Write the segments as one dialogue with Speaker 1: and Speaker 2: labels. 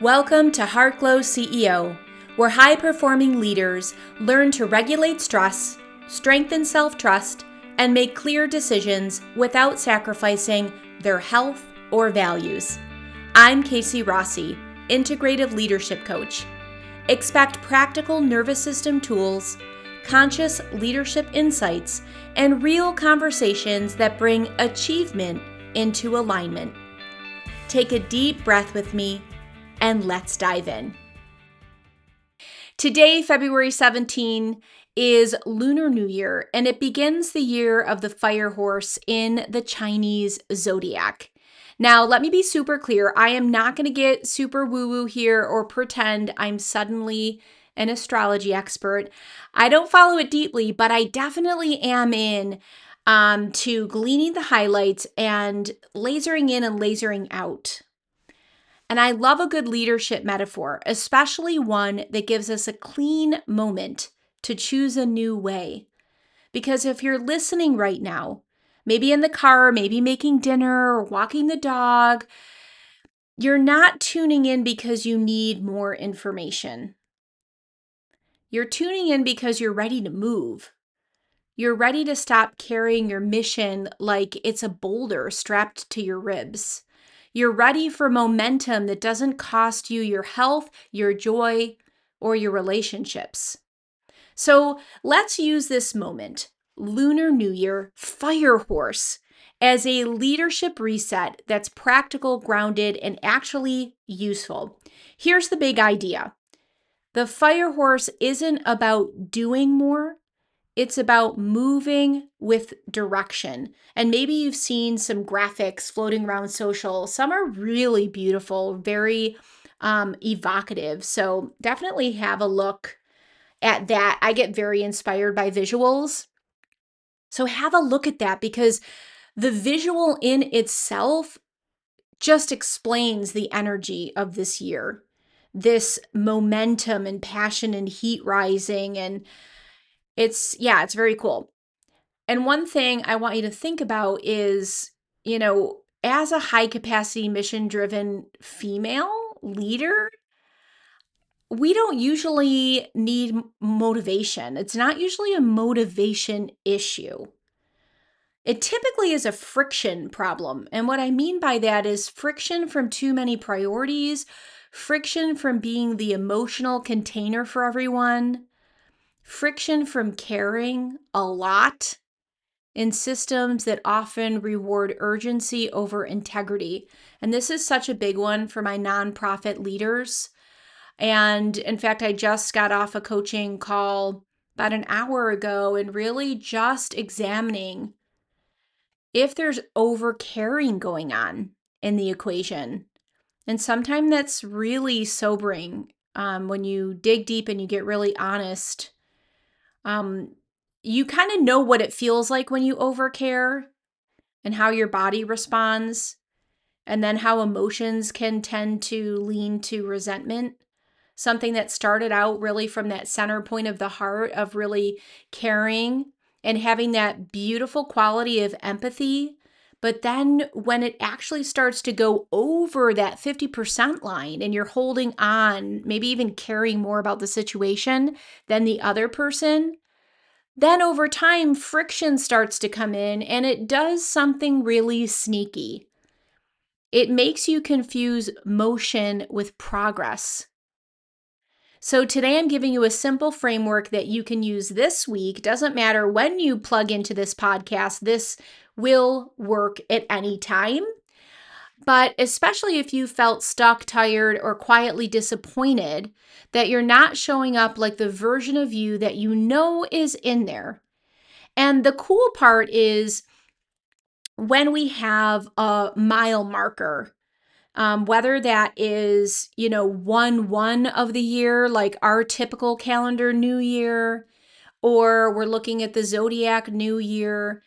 Speaker 1: Welcome to Heartglow CEO, where high-performing leaders learn to regulate stress, strengthen self-trust, and make clear decisions without sacrificing their health or values. I'm Casey Rossi, Integrative Leadership Coach. Expect practical nervous system tools, conscious leadership insights, and real conversations that bring achievement into alignment. Take a deep breath with me, and let's dive in. Today, February 17, is Lunar New Year, and it begins the year of the fire horse in the Chinese zodiac. Now, let me be super clear. I am not going to get super woo-woo here or pretend I'm suddenly an astrology expert. I don't follow it deeply, but I definitely am in to gleaning the highlights and lasering in and lasering out. And I love a good leadership metaphor, especially one that gives us a clean moment to choose a new way. Because if you're listening right now, maybe in the car, maybe making dinner or walking the dog, you're not tuning in because you need more information. You're tuning in because you're ready to move. You're ready to stop carrying your mission like it's a boulder strapped to your ribs. You're ready for momentum that doesn't cost you your health, your joy, or your relationships. So let's use this moment, Lunar New Year, Fire Horse, as a leadership reset that's practical, grounded, and actually useful. Here's the big idea. The Fire Horse isn't about doing more. It's about moving with direction. And maybe you've seen some graphics floating around social. Some are really beautiful, very evocative. So definitely have a look at that. I get very inspired by visuals. So have a look at that because the visual in itself just explains the energy of this year. This momentum and passion and heat rising, and it's very cool. And one thing I want you to think about is, as a high capacity, mission driven female leader, we don't usually need motivation. It's not usually a motivation issue. It typically is a friction problem. And what I mean by that is friction from too many priorities, friction from being the emotional container for everyone, friction from caring a lot in systems that often reward urgency over integrity. And this is such a big one for my nonprofit leaders. And in fact, I just got off a coaching call about an hour ago and really just examining if there's over caring going on in the equation. And sometimes that's really sobering when you dig deep and you get really honest. You kind of know what it feels like when you overcare and how your body responds, and then how emotions can tend to lean to resentment. Something that started out really from that center point of the heart of really caring and having that beautiful quality of empathy. But then when it actually starts to go over that 50% line and you're holding on, maybe even caring more about the situation than the other person, then over time, friction starts to come in and it does something really sneaky. It makes you confuse motion with progress. So today I'm giving you a simple framework that you can use this week. Doesn't matter when you plug into this podcast, this will work at any time. But especially if you felt stuck, tired, or quietly disappointed that you're not showing up like the version of you that you know is in there. And the cool part is when we have a mile marker, whether that is, 1/1 of the year, like our typical calendar new year, or we're looking at the zodiac new year,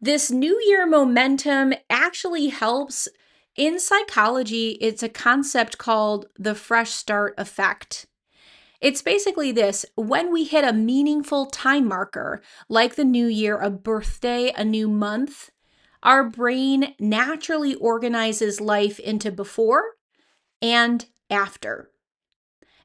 Speaker 1: this new year momentum actually helps. In psychology, it's a concept called the fresh start effect. It's basically this: when we hit a meaningful time marker, like the new year, a birthday, a new month, our brain naturally organizes life into before and after.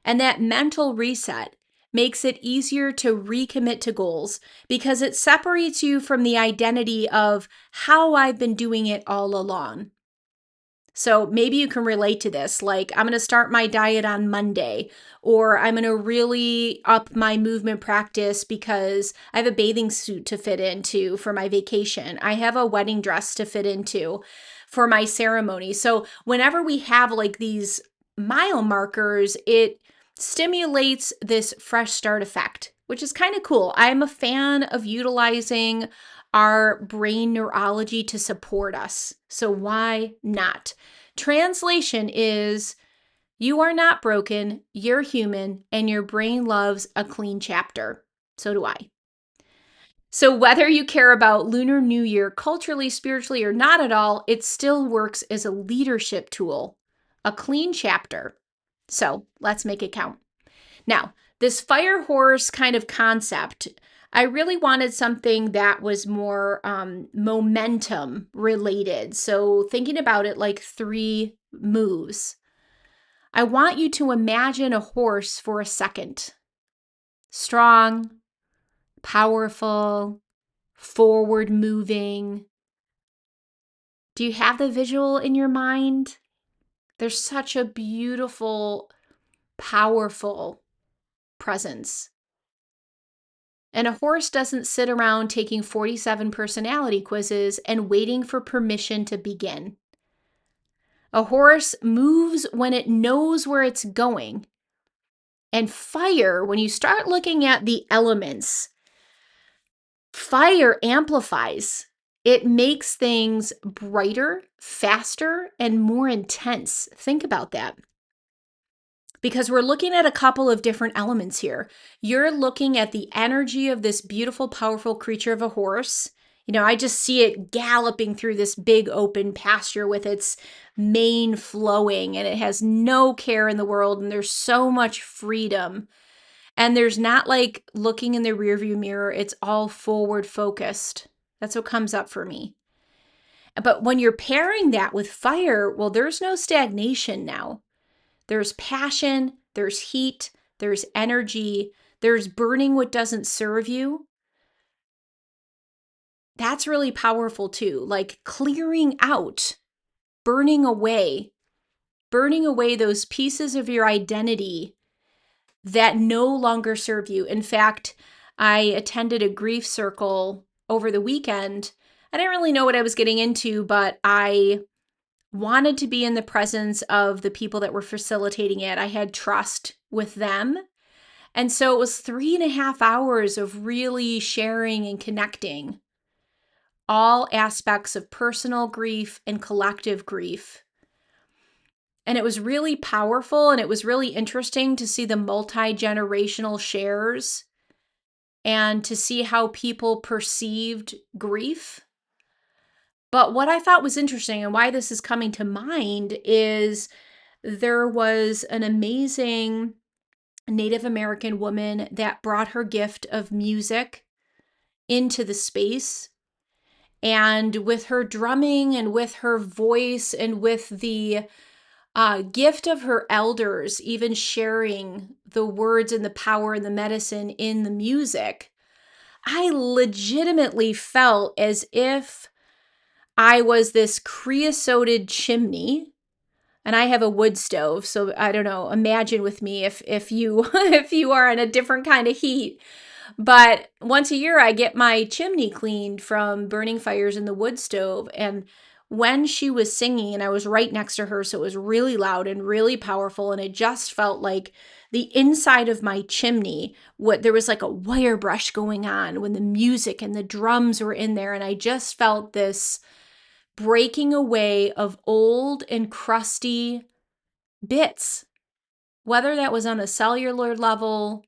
Speaker 1: And that mental reset makes it easier to recommit to goals because it separates you from the identity of how I've been doing it all along. So maybe you can relate to this. Like, I'm going to start my diet on Monday, or I'm going to really up my movement practice because I have a bathing suit to fit into for my vacation. I have a wedding dress to fit into for my ceremony. So whenever we have like these mile markers, it stimulates this fresh start effect, which is kind of cool. I'm a fan of utilizing our brain neurology to support us. So why not? Translation is you are not broken, you're human, and your brain loves a clean chapter. So do I. So whether you care about Lunar New Year culturally, spiritually, or not at all, it still works as a leadership tool, a clean chapter. So let's make it count. Now, this fire horse kind of concept, I really wanted something that was more momentum related. So, thinking about it like 3 moves. I want you to imagine a horse for a second. Strong, powerful, forward moving. Do you have the visual in your mind? There's such a beautiful, powerful presence. And a horse doesn't sit around taking 47 personality quizzes and waiting for permission to begin. A horse moves when it knows where it's going. And fire, when you start looking at the elements, fire amplifies. It makes things brighter, faster, and more intense. Think about that. Because we're looking at a couple of different elements here. You're looking at the energy of this beautiful, powerful creature of a horse. You know, I just see it galloping through this big open pasture with its mane flowing, and it has no care in the world, and there's so much freedom. And there's not like looking in the rearview mirror, it's all forward focused. That's what comes up for me. But when you're pairing that with fire, well, there's no stagnation now. There's passion, there's heat, there's energy, there's burning what doesn't serve you. That's really powerful too. Like clearing out, burning away those pieces of your identity that no longer serve you. In fact, I attended a grief circle over the weekend. I didn't really know what I was getting into, but I wanted to be in the presence of the people that were facilitating it. I had trust with them. And so it was 3.5 hours of really sharing and connecting all aspects of personal grief and collective grief. And it was really powerful, and it was really interesting to see the multi-generational shares and to see how people perceived grief. But what I thought was interesting and why this is coming to mind is there was an amazing Native American woman that brought her gift of music into the space. And with her drumming and with her voice and with the gift of her elders, even sharing the words and the power and the medicine in the music, I legitimately felt as if I was this creosoted chimney, and I have a wood stove. So I don't know, imagine with me if you if you are in a different kind of heat. But once a year I get my chimney cleaned from burning fires in the wood stove. And when she was singing, and I was right next to her, so it was really loud and really powerful, and it just felt like the inside of my chimney, there was like a wire brush going on when the music and the drums were in there, and I just felt this breaking away of old and crusty bits, whether that was on a cellular level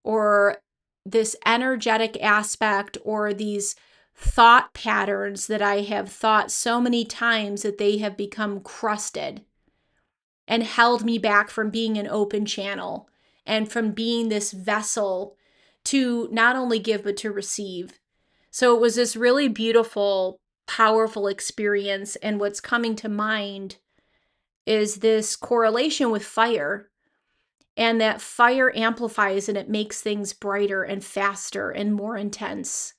Speaker 1: or this energetic aspect or these thought patterns that I have thought so many times that they have become crusted and held me back from being an open channel and from being this vessel to not only give but to receive. So it was this really beautiful, powerful experience. And what's coming to mind is this correlation with fire, and that fire amplifies and it makes things brighter and faster and more intense.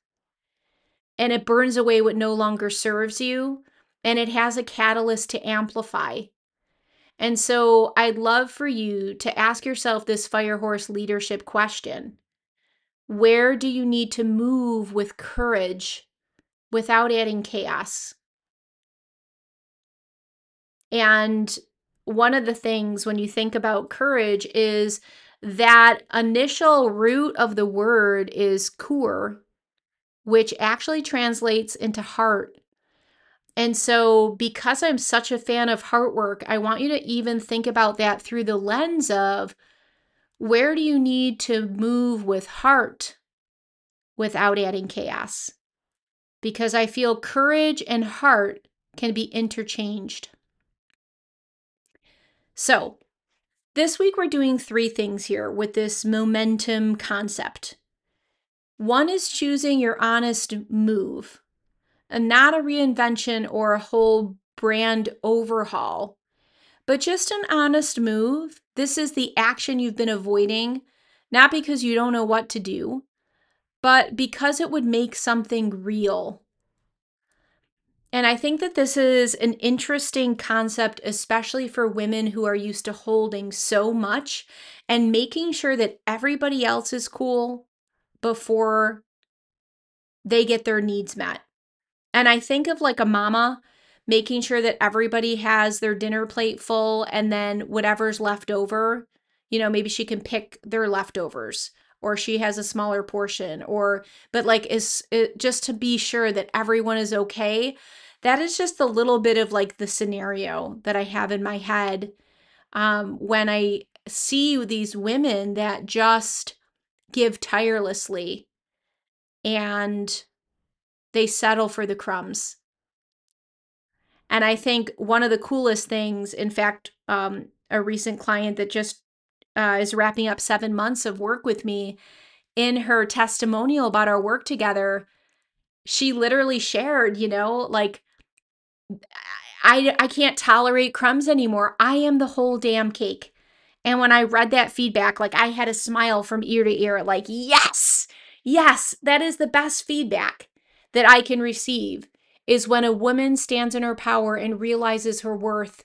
Speaker 1: And it burns away what no longer serves you, and it has a catalyst to amplify. And so I'd love for you to ask yourself this fire horse leadership question. Where do you need to move with courage without adding chaos? And one of the things when you think about courage is that initial root of the word is kur, which actually translates into heart. And so, because I'm such a fan of heart work, I want you to even think about that through the lens of where do you need to move with heart without adding chaos? Because I feel courage and heart can be interchanged. So, this week we're doing 3 things here with this momentum concept. One is choosing your honest move, and not a reinvention or a whole brand overhaul, but just an honest move. This is the action you've been avoiding, not because you don't know what to do, but because it would make something real. And I think that this is an interesting concept, especially for women who are used to holding so much and making sure that everybody else is cool before they get their needs met. And I think of like a mama making sure that everybody has their dinner plate full, and then whatever's left over, maybe she can pick their leftovers, or she has a smaller portion, but like is it, just to be sure that everyone is okay. That is just a little bit of like the scenario that I have in my head when I see these women that just give tirelessly and they settle for the crumbs. And I think one of the coolest things, in fact, a recent client that just is wrapping up 7 months of work with me, in her testimonial about our work together, she literally shared, like, I can't tolerate crumbs anymore. I am the whole damn cake. And when I read that feedback, like I had a smile from ear to ear, like, yes, yes, that is the best feedback that I can receive, is when a woman stands in her power and realizes her worth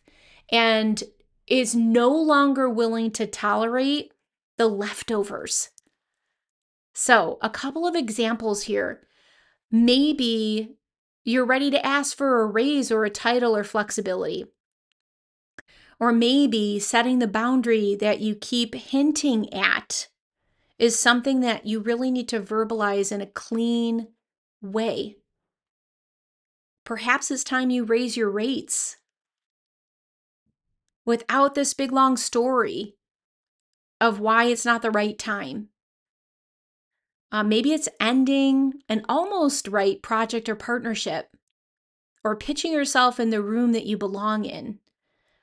Speaker 1: and is no longer willing to tolerate the leftovers. So, a couple of examples here. Maybe you're ready to ask for a raise or a title or flexibility. Or maybe setting the boundary that you keep hinting at is something that you really need to verbalize in a clean way. Perhaps it's time you raise your rates without this big long story of why it's not the right time. Maybe it's ending an almost right project or partnership, or pitching yourself in the room that you belong in.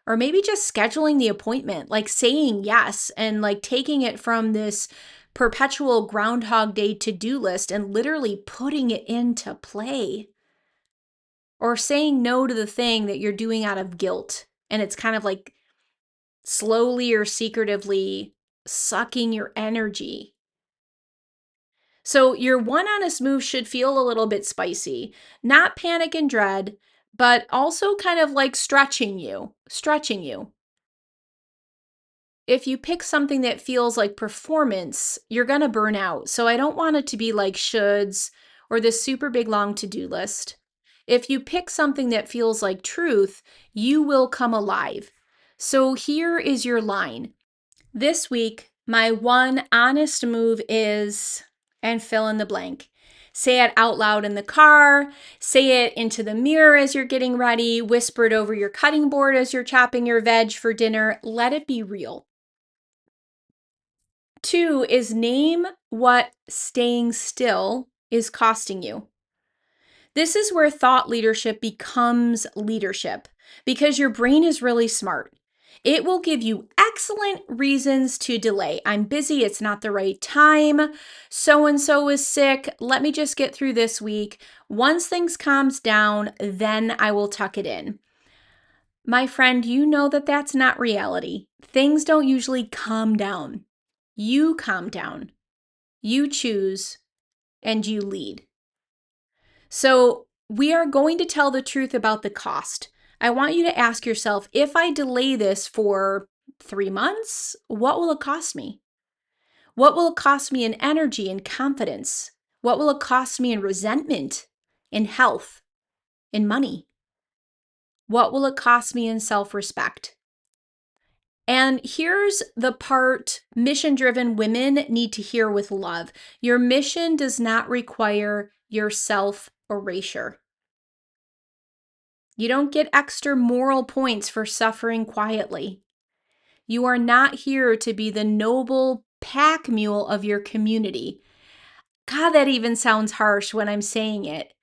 Speaker 1: Or maybe just scheduling the appointment, like saying yes and like taking it from this perpetual Groundhog Day to-do list and literally putting it into play. Or saying no to the thing that you're doing out of guilt, and it's kind of like slowly or secretively sucking your energy. So your one honest move should feel a little bit spicy, not panic and dread, but also kind of like stretching you. If you pick something that feels like performance, you're going to burn out. So I don't want it to be like shoulds or this super big long to-do list. If you pick something that feels like truth, you will come alive. So here is your line. This week, my one honest move is, and fill in the blank. Say it out loud in the car, say it into the mirror as you're getting ready, whisper it over your cutting board as you're chopping your veg for dinner. Let it be real. 2 is name what staying still is costing you. This is where thought leadership becomes leadership, because your brain is really smart. It will give you excellent reasons to delay. I'm busy, it's not the right time. So and so is sick. Let me just get through this week. Once things calms down, then I will tuck it in. My friend, you know that that's not reality. Things don't usually calm down. You calm down. You choose and you lead. So, we are going to tell the truth about the cost. I want you to ask yourself, if I delay this for 3 months, what will it cost me? What will it cost me in energy and confidence? What will it cost me in resentment, in health, in money? What will it cost me in self-respect? And here's the part mission-driven women need to hear with love. Your mission does not require your self-erasure. You don't get extra moral points for suffering quietly. You are not here to be the noble pack mule of your community. God, that even sounds harsh when I'm saying it.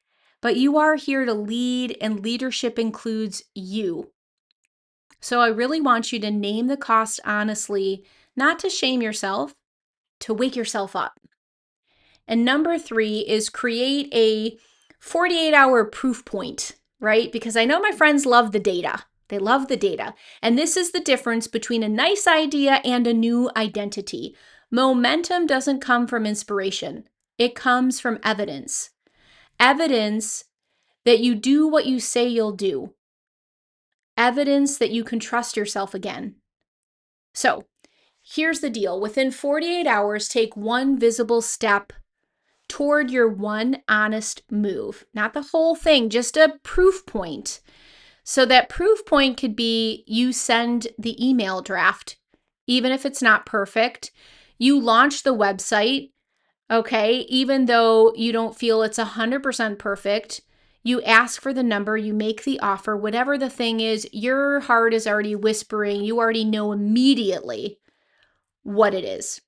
Speaker 1: But you are here to lead, and leadership includes you. So I really want you to name the cost honestly, not to shame yourself, to wake yourself up. And number 3 is create a 48-hour proof point, right? Because I know my friends love the data. They love the data. And this is the difference between a nice idea and a new identity. Momentum doesn't come from inspiration. It comes from evidence. Evidence that you do what you say you'll do. Evidence that you can trust yourself again. So, here's the deal. Within 48 hours, take one visible step toward your one honest move. Not the whole thing, just a proof point. So that proof point could be you send the email draft, even if it's not perfect. You launch the website, okay, even though you don't feel it's 100% perfect. You ask for the number, you make the offer, whatever the thing is, your heart is already whispering. You already know immediately what it is.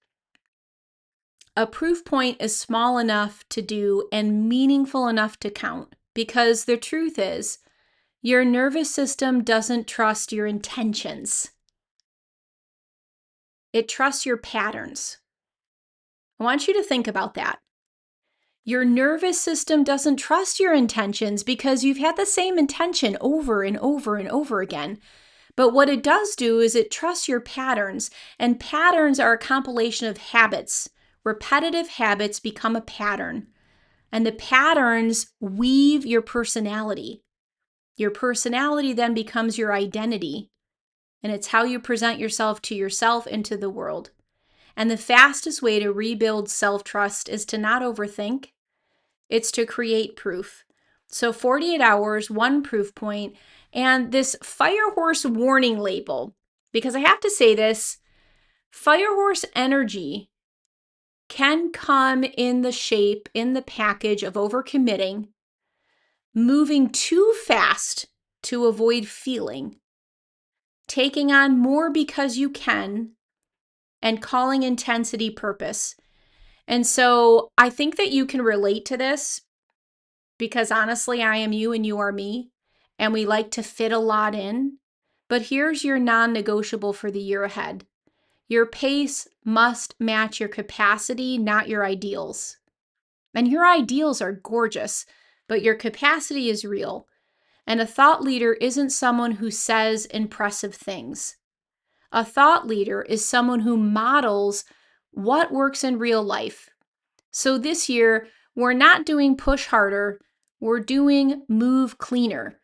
Speaker 1: A proof point is small enough to do and meaningful enough to count, because the truth is, your nervous system doesn't trust your intentions. It trusts your patterns. I want you to think about that. Your nervous system doesn't trust your intentions because you've had the same intention over and over and over again. But what it does do is it trusts your patterns, and patterns are a compilation of habits. Repetitive habits become a pattern, and the patterns weave your personality. Your personality then becomes your identity, and it's how you present yourself to yourself and to the world. And the fastest way to rebuild self-trust is to not overthink. It's to create proof. So 48 hours, one proof point, and this fire horse warning label, because I have to say this, fire horse energy can come in the shape, in the package of overcommitting, moving too fast to avoid feeling, taking on more because you can, and calling intensity purpose. And so I think that you can relate to this because honestly, I am you and you are me, and we like to fit a lot in. But here's your non-negotiable for the year ahead. Your pace must match your capacity, not your ideals. And your ideals are gorgeous, but your capacity is real. And a thought leader isn't someone who says impressive things. A thought leader is someone who models what works in real life. So this year, we're not doing push harder, we're doing move cleaner.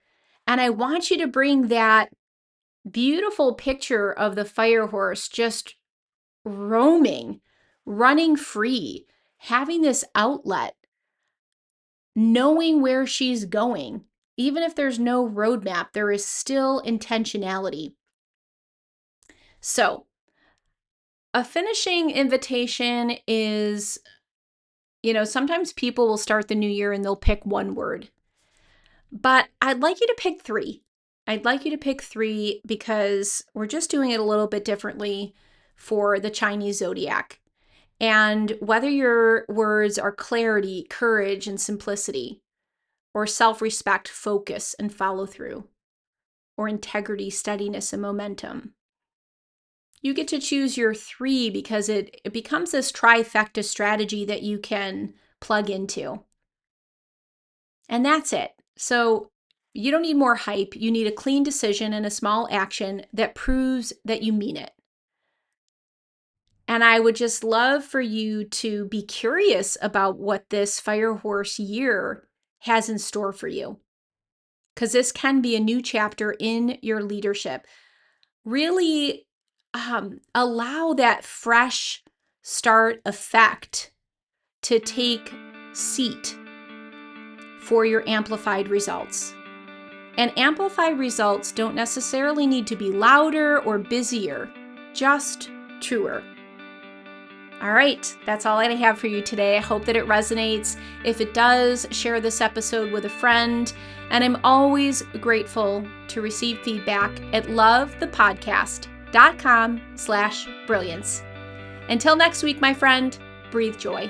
Speaker 1: And I want you to bring that beautiful picture of the fire horse just roaming, running free, having this outlet, knowing where she's going. Even if there's no roadmap, there is still intentionality. So, a finishing invitation is, sometimes people will start the new year and they'll pick one word. But I'd like you to pick 3. I'd like you to pick 3 because we're just doing it a little bit differently for the Chinese zodiac. And whether your words are clarity, courage, and simplicity, or self-respect, focus, and follow through, or integrity, steadiness, and momentum, you get to choose your 3 because it becomes this trifecta strategy that you can plug into. And that's it. So You don't need more hype. You need a clean decision and a small action that proves that you mean it. And I would just love for you to be curious about what this Fire Horse year has in store for you, because this can be a new chapter in your leadership. Really allow that fresh start effect to take seat for your amplified results. And amplified results don't necessarily need to be louder or busier, just truer. All right, that's all I have for you today. I hope that it resonates. If it does, share this episode with a friend. And I'm always grateful to receive feedback at lovethepodcast.com/brilliance. Until next week, my friend, breathe joy.